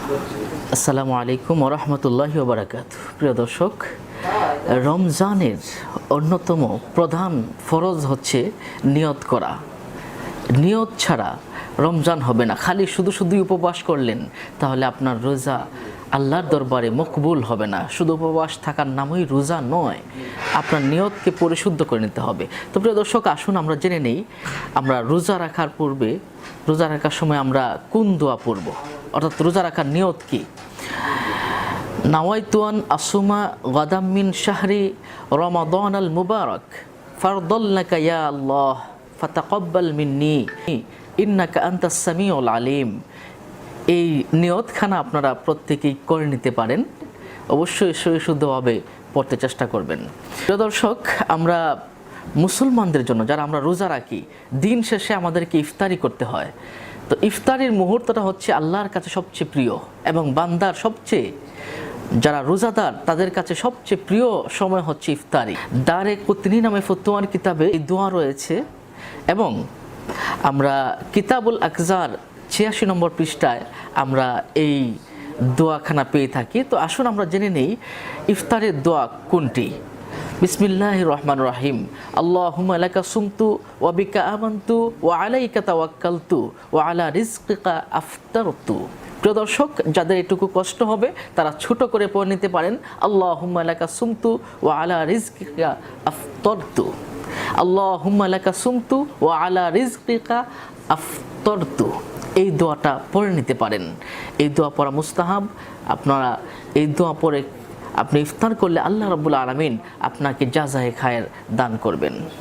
আসসালামু আলাইকুম ওয়া রাহমাতুল্লাহি ওয়া বারাকাতুহু। প্রিয় দর্শক, রমজানের অন্যতম প্রধান ফরজ হচ্ছে নিয়ত করা। নিয়ত ছাড়া রমজান হবে না। খালি শুধুই উপবাস করলেন তাহলে আপনার রোজা আল্লাহর দরবারে মকবুল হবে না। শুধু উপবাস থাকার নামই রোজা নয়, আপনার নিয়তকে পরিশুদ্ধ করে নিতে হবে। তো প্রিয় দর্শক, আসুন আমরা জেনে নেই আমরা রোজা রাখার পূর্বে, রোজা রাখার সময় আমরা কোন দোয়া পড়ব, অর্থাৎ রোজা রাখার নিয়ত কি। নাওয়াইতু আন আসুমা গাদাম মিন শাহরি রমাদান আল মুবারক ফারদাল্লাকা ইয়া আল্লাহ ফাতাকাব্বাল মিন্নি ইন্নাকা আনতাস সামিউল আলিম। এই নিয়তখানা আপনারা প্রত্যেকেই করে নিতে পারেন। অবশ্যই শুদ্ধভাবে পড়তে চেষ্টা করবেন। প্রিয় দর্শক, আমরা মুসলমানদের জন্য যারা আমরা রোজা রাখি, দিন শেষে আমাদেরকে ইফতারি করতে হয়। তো ইফতারির মুহূর্তটা হচ্ছে আল্লাহর কাছে সবচেয়ে প্রিয়, এবং বান্দার সবচেয়ে, যারা রোজাদার তাদের কাছে সবচেয়ে প্রিয় সময় হচ্ছে ইফতারি। দারে কুতনি নামে ফতোয়ার কিতাবে এই দোয়া রয়েছে, এবং আমরা কিতাবুল আকজার ৮৬ নম্বর পৃষ্ঠায় আমরা এই দোয়াখানা পেয়ে থাকি। তো আসুন আমরা জেনে নেই ইফতারের দোয়া কোনটি। বিসমিল্লাহির রহমানির রহিম। আল্লাহুম্মা লাকা সুমতু ওয়া বিকা আমানতু ওয়া আলাইকা তাওয়াক্কালতু ওয়া আলা রিজকিকা আফতারতু। প্রিয় দর্শক, যাদের এটুকু কষ্ট হবে তারা ছোট করে পড়ে নিতে পারেন, আল্লাহুম্মা লাকা সুমতু ওয়া আলা রিজকিকা আফতারতু। আল্লাহুম্মা লাকা সুমতু ওয়া আলা রিজকিকা আফতারতু। এই দোয়াটা পড়ে নিতে পারেন। এই দোয়া পড়া মুস্তাহাব। আপনারা এই দোয়া পড়ে আপনি ইফতার করলে আল্লাহ রাব্বুল আলামিন আপনাকে জাযায়ে খায়ের দান করবেন।